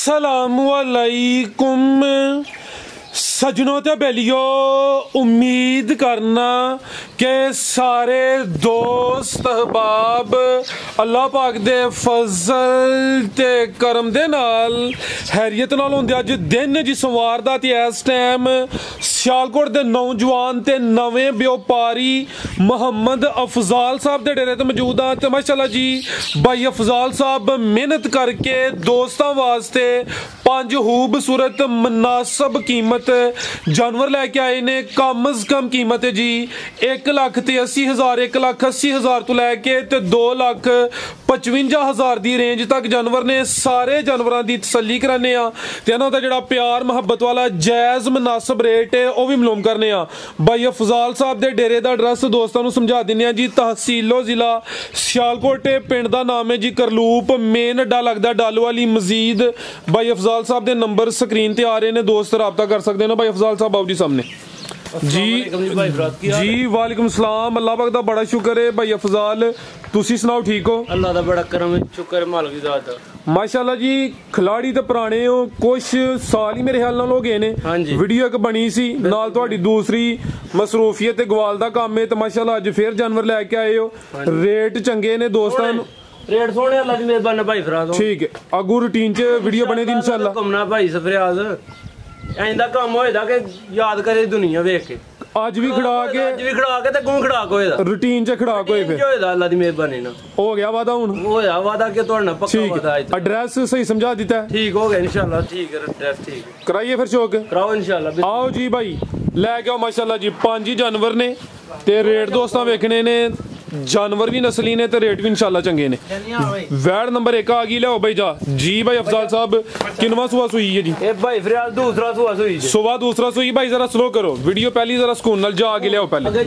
अस्सलामुअलैकुम सजनों ते बेलियो, उम्मीद करना कि सारे दोस्त अहबाब अल्लाह पाक दे फजल ते करम दे नाल हैरियत नाल होंदे। अज दिन जी सोमवार दा ते इस टाइम सियालकोट दे नौजवान ते नवें व्यापारी मोहम्मद अफजाल साहब दे डेरे ते मौजूद हाँ। ते माशाल्लाह जी भाई अफजाल साहब मेहनत करके दोस्तां वास्ते 5 खूबसूरत मुनासब कीमत जानवर लैके आए ने। कम अज कम कीमत है जी 1,80,000 1,80,000 तो लैके 2,55,000 दी रेंज तक जानवर ने। सारे जानवरों की तसल्ली कराने ते इन्हां दा जिहड़ा प्यार मुहब्बत वाला जायज़ मुनासब रेट है वह भी मालूम करने भाई अफजाल साहब दे डेरे दा एड्रैस दोस्तों को समझा दिंने जी। तहसीलो जिला सियालकोट, पिंड दा नाम है जी करलूप, मेन अड्डा लगदा डालू वाली मजीद। भाई अफजाल साहब दे नंबर स्क्रीन ते आ रहे हैं, दोस्त रब्ता कर सकते हैं। भाई अफजाल साहब बाबू जी सामने जी वालेकुम सलाम। अल्लाह पाक दा बड़ा शुक्र है। भाई अफजाल तुसी सुनाओ ठीक हो? अल्लाह दा बड़ा करम है, शुक्र है मालिक दी ज़ात दा। माशाल्लाह जी खिलाड़ी तो पुराने हो, कुछ साल ही मेरे ख्याल नाल हो गए ने। हाँ जी। वीडियो एक बनी सी नाल तुहाडी दूसरी मसरूफियत ते गवाल दा काम है। ते माशाल्लाह अज फिर जानवर लैके आए हो, रेट चंगे ने दोस्तां नूं। रेट सोने अल्लाह दी मेहरबानी भाई फराज ठीक है। अगू रूटीन च वीडियो बनेगी इंशाल्लाह। घूमना भाई सफरियाज ऐंदा काम होएदा कि याद करे दुनिया वेख के। आज भी खड़ा के ते गूं खड़ा होएदा रूटीन च खड़ा होए फिर होएदा अल्लाह दी मेहरबानी ना। हो गया वादा हुन होया वादा के तुहाडे नाल पक्का वादा है। एड्रेस सही समझा दिता है? ठीक हो गया इंशाल्लाह। ठीक है एड्रेस ठीक है, कराइए फिर शौक कराओ इंशाल्लाह। आओ जी भाई लैके आओ माशाल्लाह जी 5 ही जानवर ने ते रेट दोस्तां वेखने ने। जानवर भी नस्ली ने ते रेट भी इंशाल्लाह चंगे ने। वैड नंबर 1 आ गई, लियाओ भाई जा जी। भाई अफजाल साहब किनवा सुआ सुई है जी? ए भाई फरियाद दूसरा सुआ सुई जी। सुबह दूसरा सुई। भाई जरा स्लो करो वीडियो, पहली जरा सुकून नाल जा आगे लियाओ, पहले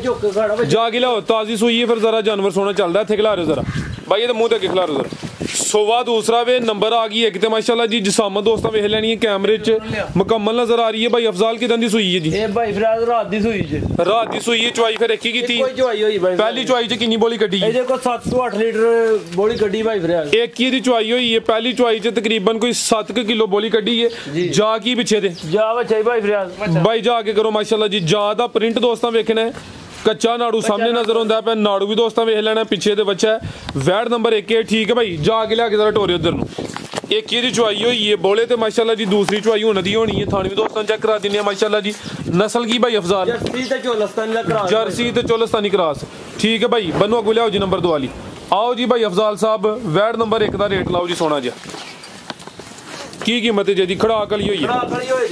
जाके लियाओ ताजी सुई है। फिर जरा जानवर सोना चल रहा है, थे खिला रहे जरा भाई, ये मुंह तक खिला रहे जरा। सुबह दूसरा वे नंबर आ गई एक ते माशाल्लाह जी जिसामत दोस्तां वेख लैनी है, कैमरे च मुकम्मल नजर आ रही है। भाई अफजाल किदां दी सुई है जी? ए भाई फरियाद रात दी सुई जी। रात दी सुई है। चवाई फिर एक ही कीती? कोई चवाई होई भाई। पहली चवाई च कितनी बोली कड्डी? ए देखो 7 ਤੋਂ 8 लीटर बोली कड्डी भाई फरियाद। एक ही दी चवाई हुई है। पहली चवाई च तकरीबन कोई 7 किलो बोली कड्डी है। जा की पीछे दे जा बच्चा भाई फरियाद भाई जाके करो माशाल्लाह जी। जा दा प्रिंट दोस्तां वेखना है, कच्चा नाड़ू सामने नजर आंदा है, नाड़ू भी दोस्तां वेख लेना पीछे दे बच्चा है। वैड नंबर 1 है ठीक है भाई, जाके लिया के जरा टोरे उधर नु। एक ही दी चवाई हुई है बोले ते माशाल्लाह जी दूसरी चवाई होने दी होनी है। थाने भी दोस्तां चेक करा दिन्ने माशाल्लाह जी। नस्ल की भाई अफजाल? जर्सी ते चोलस्तानी क्रॉस ठीक है भाई। बनो अगू लियाओ जी नंबर 2 वाली। आओ जी भाई अफजाल साहब वैड नंबर 1 का रेट लाओ जी सोना जी। की कीमत है जी? खड़ा कली हुई है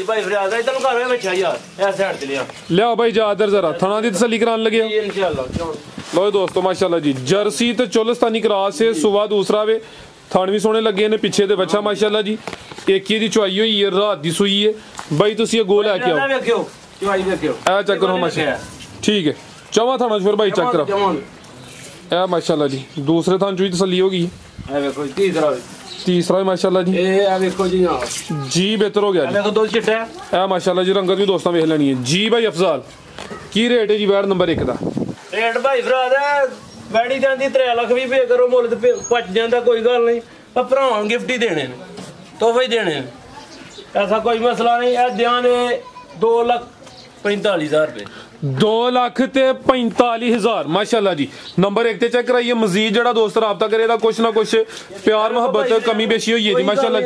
भाई फरियाद इधर कर बैठा यार, ऐ साइड ते लिया लियाओ भाई जा इधर जरा थाना दी तसल्ली करान लगे इंशाल्लाह। लो दोस्तों माशाल्लाह जी जर्सी ते चोलस्तानी क्रॉस है। सुबह दूसरा वे थान भी सोने लगे ने, पीछे दे बच्चा माशाल्लाह जी। एक ही दी चवाई हुई है, रात दी सुई है भाई। तुसी ये गोल लेके आओ, चवाई देखियो ए चेक करो माशाल्लाह ठीक है। चवा थाना फिर भाई चेक करो ए माशाल्लाह जी। दूसरे थान चुई तसल्ली होगी। तीसरा माशाल्लाह जी जी बेहतर हो गया जी। माशाल्लाह जी रंगत भी दोस्तों वेख लेनी है जी। भाई अफजाल की रेट है जी वैड नंबर 1 का? रेट भाई फराद वैडी जाती 3 लाख भी पे करो मुल ते पच जाता, कोई गल नहीं। भरा गिफ्ट ही देने तोहफे ही देने, ऐसा कोई मसला नहीं। ध्यान 2,45,000 रुपये। 2,45,000 माशाल्लाह जी। नंबर 1 ते चेक कराइए। मजीद जड़ा दोस्त राबता करेगा कुछ ना कुछ प्यार मोहब्बत कमी बेशी हुई है जी माशाल्लाह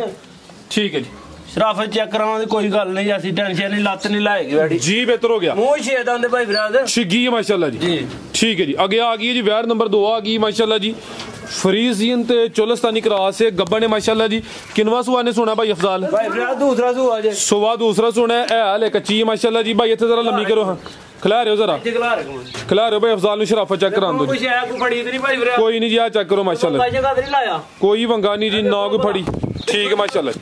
ठीक है जी। शराफत चेक कराने की कोई गल नहीं, ऐसी टेंशन नहीं, लत नहीं लाएगी बैठी जी। बेहतर हो गया। मुंह छेद आंदे भाई फरियाद छिगी है माशाल्लाह जी ठीक है जी। आगे आ गई है जी वैड नंबर 2 आ गई माशाल्लाह जी। फ्रीजियन ते चोलस्तानी क्रॉस है गब्बा ने माशाल्लाह जी। किनवा सुआ ने सोना भाई अफजाल? भाई फरियाद दूसरा सुआ जे। सुबह दूसरा सोना है हाले कच्ची है माशाल्लाह जी। भाई इत्थे जरा लम्मी करो, हाँ खिला रहे हो जरा खिला रहे हो भाई अफजाल ने शराफत चेक करा दो। कोई नहीं जी आ चेक करो माशाल्लाह, कोई वंगा नहीं जी ना कोई फड़ी ठीक है माशाल्लाह।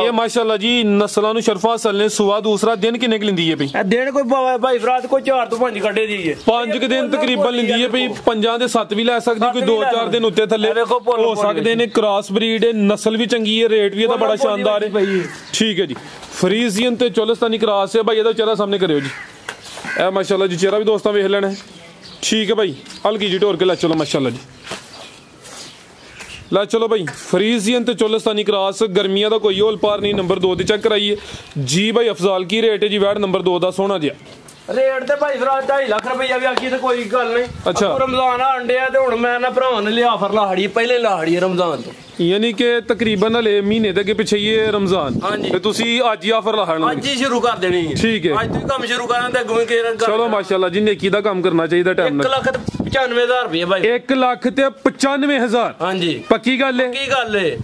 ये माशाल्लाह जी नस्लां नु शरफा असल ने। सुबह दूसरा दिन किन्ने की लिंदी है भाई? दिन कोई भाई फराद कोई 4 ਤੋਂ 5 ਕੱਢੇ ਦੀ ਹੈ। 5 के दिन तकरीबन लिंदी है भाई। 5 ਦੇ 7 भी लै सकदी, कोई 2-4 दिन उत्ते थल्ले हो सकदे ने। क्रॉस ब्रीड है, नस्ल भी चंगी है, रेट भी ਇਹਦਾ बड़ा शानदार है ठीक है जी। फ्रीजियन ते चोलस्तानी क्रॉस है भाई। ਇਹਦਾ चेहरा सामने करियो जी। ए माशाल्लाह जी चेहरा भी दोस्तां वेख लेना है ठीक है भाई। हल्की जी ढोर के लै चलो माशाल्लाह जी। ला चलो भाई फ्रीजियन ते चोलिस्तानी क्रॉस गर्मियां दा कोई होल पार नहीं। नंबर 2 ते चेक कराइए जी भाई अफजाल की रेट है जी वैट नंबर 2 दा सोना जी रेट ते भाई फिर 2.5 लाख रुपया भी आखी ते कोई गल नहीं। अच्छा रमजान आंडे ते हुण मैं ना भरावां ने लिया ऑफर लाड़ी पहले लाड़ी रमजान तो यानी कि तकरीबन हले महीने दे अगे पिछे ये रमजान ते तुसी अज ही ऑफर लाहण अज ही शुरू कर देनी है। ठीक है अज तो काम शुरू करां ते अगों के चलो माशाल्लाह जी नेकी दा काम करना चाहिए टाइम 1,95,000 रुपये भाई 1,95,000 हां जी पक्की गल है पक्की गल है।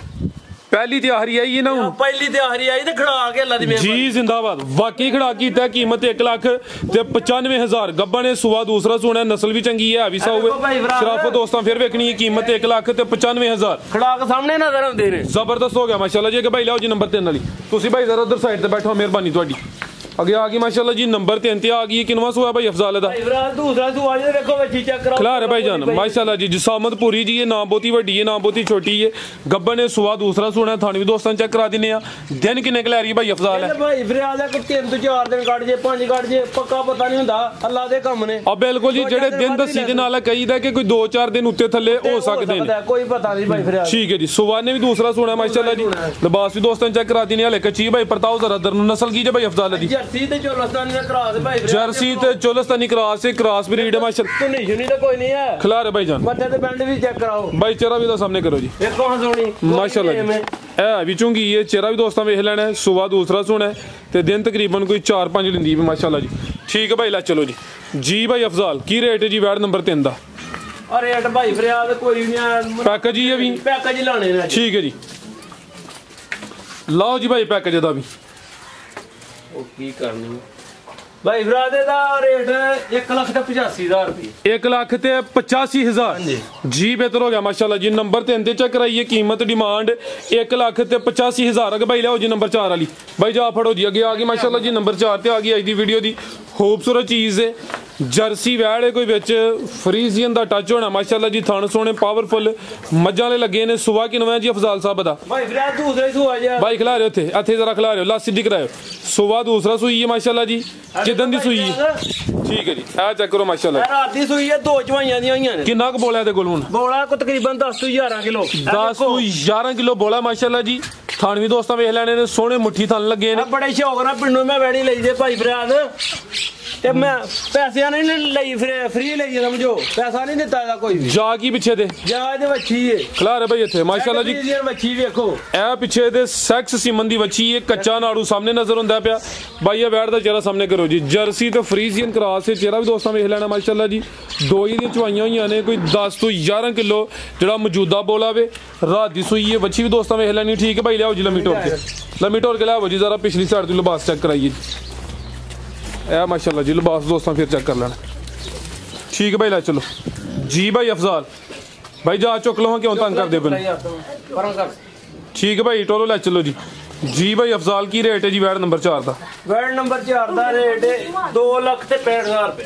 पहली तैयारी आई है ना पहली तैयारी आई ते खड़ा के अल्लाह दी जी जिंदाबाद वाकई खड़ा कीता कीमत 1,95,000 गब्बा ने सुआ दूसरा सुना नस्ल भी चंगी है भी साहब शराफत दोस्तों फिर वेखनी है कीमत 1,95,000 खड़ा के सामने नजर आंदे ने जबरदस्त हो गया माशाल्लाह जी। भाई लाओ जी नंबर 3 वाली तुसी भाई जरा उधर साइड ते बैठो मेहरबानी तुहाडी अगे आ गई माशाल्लाह जी नंबर 3 ते आ गई किनवा सुआ भाई अफजाल दा दूसरा सुआ जे देखो बच्ची चेक करो खिला रहे भाई जान माशाल्लाह जी जिसामत पूरी जी ये ना बहुती वड्डी है ना बहुती छोटी है गब्बा ने सुआ दूसरा सुना थाने भी दोस्तों चेक करा दिने आ दिन किन्ने क लै रही भाई अफजाल है भाई फरियाद है कि 3 तो 4 दिन कट जे 5 कट जे पक्का पता नहीं हुंदा अल्लाह दे काम ने अब बिल्कुल जी जेड़े दिन दसी दे नाल कहीदा कि कोई 2-4 दिन उत्ते थल्ले हो सकदे ने कोई पता नहीं भाई फरियाद ठीक है जी सुआ ने भी दूसरा सुना माशाल्लाह जी लिबास भी दोस्तों चेक करा दिने हले कच्ची भाई परताओ जरा दर नस्ल की जे भाई अफजाल दी जर्सी ते चोलस्तानी जर्सी ते चोलिस्तानी क्रॉस है क्रॉस ब्रीड है माशाल्लाह नहीं सुनी तो कोई नहीं है खिला रहे भाई जान मत्थे ते बैंड भी चेक कराओ भाई चेहरा भी तो सामने करो जी देखो हां सोनी माशाल्लाह जी है भी चुंगी ये चेहरा भी दोस्तों वेख लेना है सुबह दूसरा सुना है ते दिन तकरीबन कोई 4-5 लिंदी भी माशाल्लाह जी। ठीक है भाई ला चलो जी भाई अफजाल की रेट है जी वैट नंबर 3 दा और रेट भाई फरियाद कोई नहीं पैकेज ही है भी पैकेज लाने ने ठीक है जी लाओ जी भाई पैकेज दा भी ओ की करनी भाई फरादे दा रेट 1,85,000 रुपये 1,85,000 जी बेहतर हो गया माशाल्लाह जी। नंबर 3 ते चेक कराइए कीमत डिमांड 1,85,000 अगे भाई लाओ जी नंबर 4 वाली भाई जा फड़ो जी अगे आ गई माशाल्लाह जी नंबर 4 ते आ गई अज दी वीडियो दी खूबसूरत चीज़ है जर्सी वैड़ है कोई बिच फ्रीजियन दा टच होना माशाल्लाह जी थन सोने पावरफुल मज्जां वाले लगे ने सुबह किनवा जी अफजाल साहब दा भाई खिला रहे थे इत्थे जरा खिला रहे हो ला सीधी कराओ सुबह दूसरा सुई है माशाल्लाह जी किदन दी सुई है ठीक है जी आ चेक करो माशाल्लाह रात दी सुई है 2 चवाइयां दी होईयां ने किन्ना क बोला ते कोल हुन बोला को तकरीबन 10 तो 11 किलो 10 तो 11 किलो बोला माशाल्लाह जी थान भी दोस्तों वेख लेने ने सोने मुट्ठी थन लगे ने बड़े शौक नाल पिंडों में वैड़ी लई दे भाई फरियाद ते मैं पैसे नहीं लई फ्री लई समझो पैसा नहीं दिता दा कोई जा की पीछे दे जा दे बच्ची है खिला रहे भाई इत्थे माशाल्लाह जी बच्ची देखो ए पीछे दे सेक्स सीमन दी बच्ची है कच्चा नाड़ू सामने नजर हुंदा पिया भाई ये वैट दा चेहरा सामने करो जी जर्सी ते फ्रीजियन क्रॉस है चेहरा भी दोस्तों वेख लेना माशाल्लाह जी दो ही दी चवाइयां होईयां ने कोई 10 तो 11 किलो जेड़ा मौजूदा बोला वे रात दी सुई है बच्ची भी दोस्तों वेख लेनी ठीक है भाई लियाओ जी लम्मी टोर के लियाओ जी जरा पिछली साइड तो लिबास चेक कराइए ए माशाल्लाह जी लिबास दोस्तों फिर चेक कर लेना ठीक है भाई ला चलो जी भाई अफजाल भाई जा चुक लो क्यों तंग कर दे ठीक है भाई टोलो ला चलो जी भाई अफजाल की रेट है जी वैट नंबर 4 दा वैट नंबर 4 दा रेट 2,65,000 रुपए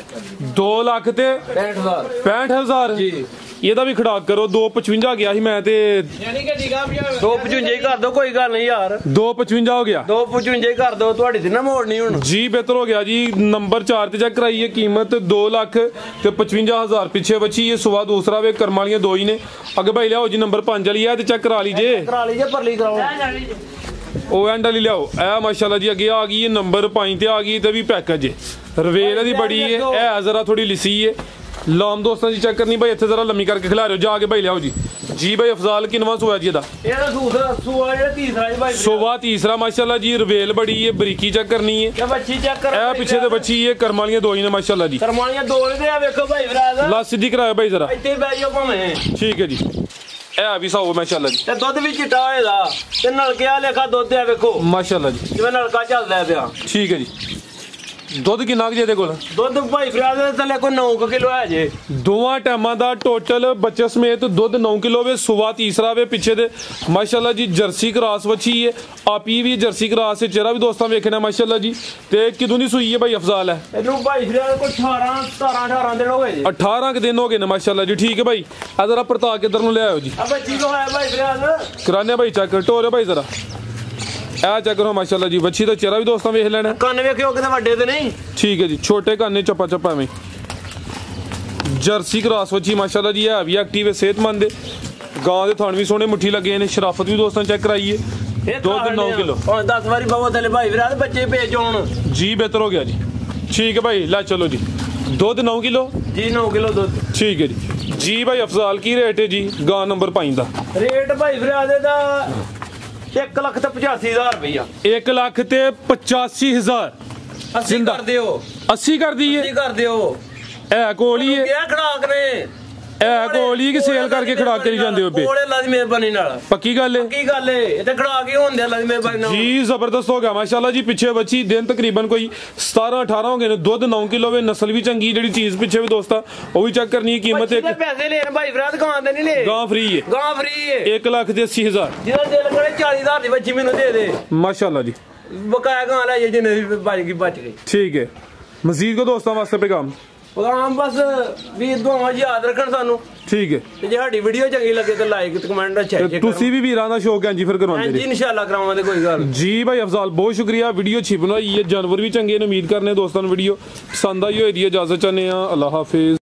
2,65,000 जी ਇਹਦਾ ਵੀ ਖੜਾਕ ਕਰੋ 255 ਗਿਆ ਸੀ ਮੈਂ ਤੇ ਯਾਨੀ ਕਿ ਠੀਕ ਆ 255 ਹੀ ਕਰ ਦੋ ਕੋਈ ਗੱਲ ਨਹੀਂ ਯਾਰ 255 ਹੋ ਗਿਆ 255 ਹੀ ਕਰ ਦੋ ਤੁਹਾਡੀ ਤੇ ਨਾ ਮੋੜਨੀ ਹੁਣ ਜੀ ਬਿਹਤਰ ਹੋ ਗਿਆ ਜੀ ਨੰਬਰ 4 ਤੇ ਚੈੱਕ ਕਰਾਈਏ ਕੀਮਤ 2,55,000 ਪਿੱਛੇ ਬੱਚੀ ਇਹ ਸੁਵਾ ਦੂਸਰਾ ਵੇ ਕਰਮ ਵਾਲੀਆਂ ਦੋ ਹੀ ਨੇ ਅੱਗੇ ਭਾਈ ਲਿਆਓ ਜੀ ਨੰਬਰ 5 ਵਾਲੀ ਹੈ ਤੇ ਚੈੱਕ ਕਰਾ ਲੀਜੇ ਪਰਲੀ ਕਰਾਓ ਉਹ ਐਂਡ ਵਾਲੀ ਲਿਆਓ ਇਹ ਮਾਸ਼ਾਅੱਲਾ ਜੀ ਅੱਗੇ ਆ ਗਈ ਇਹ ਨੰਬਰ 5 ਤੇ ਆ ਗਈ ਤੇ ਵੀ ਪੈਕੇਜ ਰਵੇਲ ਦੀ ਬੜੀ ਹੈ ਇਹ ਜ਼ਰਾ ਥੋੜੀ ਲਿਸੀ ਹੈ लाम दोस्तों जी चेक करनी भाई इतने जरा लम्मी करके खिला रहे हो जाके भाई लियाओ जी भाई अफजाल किनवा सुआ जी सुबह तीसरा माशाल्लाह जी रवेल बड़ी है बरीकी चेक करनी है पीछे तो बच्ची है करम वालियां दो ही ने माशाल्लाह जी ला सीधी कराओ भाई जरा ठीक है जी ए भी सौ माशाल्लाह जी ते दुध भी चिट्टा होएदा ते नलके आ लेखा दुध है देखो माशाल्लाह जी जिवें नलका चलदा पिया ठीक है जी ਦੁੱਧ ਕਿੰਨਾ ਕੁ ਜੇ ਦੇ ਕੋਲ ਦੁੱਧ ਭਾਈ ਫਰਾਦ ਦੇ ਥੱਲੇ ਕੋਈ 9 ਕਿਲੋ ਹੈ ਜੇ ਦੋਵਾਂ ਟਾਈਮਾਂ ਦਾ ਟੋਟਲ ਬੱਚੇ ਸਮੇਤ ਦੁੱਧ 9 ਕਿਲੋ ਵੇ ਸੁਬਾ ਤੀਸਰਾ ਵੇ ਪਿੱਛੇ ਦੇ ਮਾਸ਼ਾਅੱਲਾ ਜੀ ਜਰਸੀ ਕ੍ਰਾਸ ਵੱਛੀ ਹੈ ਆਪੀ ਵੀ ਜਰਸੀ ਕ੍ਰਾਸ ਹੈ ਚਿਹਰਾ ਵੀ ਦੋਸਤਾਂ ਵੇਖਣਾ ਮਾਸ਼ਾਅੱਲਾ ਜੀ ਤੇ ਕਿਦੋਂ ਦੀ ਸੂਈ ਹੈ ਭਾਈ ਅਫਜ਼ਾਲ ਹੈ ਇਹਨੂੰ ਭਾਈ ਫਰਾਦ ਕੋਈ 18 ਦਿਨ ਹੋ ਗਏ ਜੀ 18 ਕੁ ਦਿਨ ਹੋ ਗਏ ਨੇ ਮਾਸ਼ਾਅੱਲਾ ਜੀ ਠੀਕ ਹੈ ਭਾਈ ਆ ਜ਼ਰਾ ਪਰਤਾ ਕੇ ਇਧਰ ਨੂੰ ਲੈ ਆਓ ਜੀ ਆ ਬੱਚੀ ਕੋ ਹੈ ਭਾਈ ਫਰਾਦ ਕਰਾਨੇ ਭਾਈ ਚੈੱਕ ਟੋਰੇ ਭਾਈ ਜ਼ਰਾ ਆ ਚੈੱਕ ਕਰੋ ਮਾਸ਼ਾਅੱਲਾ ਜੀ ਬੱਚੀ ਦਾ ਚਿਹਰਾ ਵੀ ਦੋਸਤਾਂ ਵੇਖ ਲੈਣਾ ਕੰਨ ਵੇਖਿਓ ਕਿਤੇ ਵੱਡੇ ਤੇ ਨਹੀਂ ਠੀਕ ਹੈ ਜੀ ਛੋਟੇ ਕੰਨ ਨੇ ਚੱਪਾ ਚੱਪਾ ਐਵੇਂ जर्सी क्रॉस बच्ची माशाल्लाह जी है भी एक्टिव है सेहतमंद है ਗਾਂ ਦੇ ਥਣ ਵੀ ਸੋਹਣੇ ਮੁੱਠੀ ਲੱਗੇ ਨੇ, ਸ਼ਰਾਫਤ ਵੀ ਦੋਸਤਾਂ ਚੈੱਕ ਕਰਾਈਏ। ਦੁੱਧ 9 ਕਿਲੋ। 10 ਵਾਰੀ ਬਾਬਾ ਥਲੇ ਭਾਈ ਵੀਰਾ ਬੱਚੇ ਭੇਜ ਹੁਣ ਜੀ, ਬਿਹਤਰ ਹੋ ਗਿਆ ਜੀ। ਠੀਕ ਹੈ ਭਾਈ, ਲੈ ਚਲੋ ਜੀ। ਦੁੱਧ 9 ਕਿਲੋ ਜੀ, 9 ਕਿਲੋ ਦੁੱਧ। ਠੀਕ ਹੈ ਜੀ। ਜੀ ਭਾਈ ਅਫਜ਼ਾਲ ਕੀ ਰੇਟ ਹੈ ਜੀ ਗਾਂ ਨੰਬਰ 5 ਦਾ? ਰੇਟ ਭਾਈ ਵੀਰਾ ਦੇ ਦਾ 1,85,000 ਰੁਪਇਆ। 1,85,000 80 ਕਰ ਦਿਓ। 80 ਕਰ ਦਈਏ? 80 ਕਰ ਦਿਓ। ਇਹ ਕੋਲ ਹੀ ਹੈ, ਕਿਆ ਖੜਾਕ ਨੇ ਇਹ ਕੋਲ ਹੀ ਕਿ ਸੇਲ ਕਰਕੇ ਖੜਾ ਕੇ ਜਾਂਦੇ ਹੋ? ਕੋਲੇ ਅੱਲਾ ਦੀ ਮਿਹਰਬਾਨੀ ਨਾਲ। ਪੱਕੀ ਗੱਲ ਹੈ? ਪੱਕੀ ਗੱਲ ਹੈ, ਇਹ ਤੇ ਖੜਾ ਕੇ ਹੁੰਦੇ ਅੱਲਾ ਦੀ ਮਿਹਰਬਾਨੀ ਨਾਲ ਜੀ। ਜ਼ਬਰਦਸਤ ਹੋ ਗਿਆ ਮਾਸ਼ਾਅੱਲਾ ਜੀ। ਪਿੱਛੇ ਬੱਚੀ ਦਿਨ ਤਕਰੀਬਨ ਕੋਈ 17-18 ਹੋ ਗਏ ਨੇ। ਦੁੱਧ 9 ਕਿਲੋ ਵੇ, ਨਸਲ ਵੀ ਚੰਗੀ। ਜਿਹੜੀ ਚੀਜ਼ ਪਿੱਛੇ ਵੀ ਦੋਸਤਾ ਉਹ ਵੀ ਚੈੱਕ ਕਰਨੀ ਹੈ। ਕੀਮਤ ਇੱਕ ਪੈਸੇ ਲੈਣ ਭਾਈ ਵੀਰਾ ਦੁਕਾਨ ਦੇ ਨਹੀਂ ਲੈ। ਗਾਂ ਫ੍ਰੀ ਹੈ? ਗਾਂ ਫ੍ਰੀ ਹੈ। 1,80,000। ਜਿਹਦਾ ਦਿਲ ਕਰੇ 40,000 ਦੀ ਬੱਚੀ ਮੈਨੂੰ ਦੇ ਦੇ। ਮਾਸ਼ਾਅੱਲਾ ਜੀ। ਬਕਾਇਆ ਗਾਂ ਲੈ ਜੇ ਨਹੀਂ ਬਚ ਗਈ। ਠੀਕ ਹੈ। ਮਜ਼ੀਦ ਕੋ ਦੋਸਤਾਂ ਵਾਸਤੇ ਪੈगाम? ਪੈगाम ਬਸ ਵੀ ਦੁਆਵਾਂ ਯਾਦ ਰੱਖਣ ਸਾਨੂੰ। ਠੀਕ ਹੈ। ਤੇ ਜੇ ਸਾਡੀ ਵੀਡੀਓ ਚੰਗੀ ਲੱਗੇ ਤਾਂ ਲਾਈਕ ਤੇ ਕਮੈਂਟ ਅੱਛਾ ਕਰੋ। ਤੁਸੀਂ ਵੀ ਵੀਰਾਂ ਦਾ ਸ਼ੌਕ ਹੈ ਜੀ ਫਿਰ ਕਰਵਾਉਂਦੇ ਜੀ? ਇਨਸ਼ਾਅੱਲਾ ਕਰਾਵਾਂਗੇ, ਕੋਈ ਗੱਲ ਜੀ। ਭਾਈ ਅਫਜ਼ਾਲ ਬਹੁਤ ਸ਼ੁਕਰੀਆ। ਵੀਡੀਓ ਅੱਛੀ ਬਣਾਈ ਹੈ, ਜਾਨਵਰ ਵੀ ਚੰਗੇ ਨੇ। ਉਮੀਦ ਕਰਨੇ ਦੋਸਤਾਂ ਨੂੰ ਵੀਡੀਓ ਪਸੰਦ ਆਈ ਹੋਏਗੀ। ਇਜਾਜ਼ਤ ਚਾਹੁੰਦੇ ਆ। ਅੱਲਾਹ ਹਾਫਿਜ਼।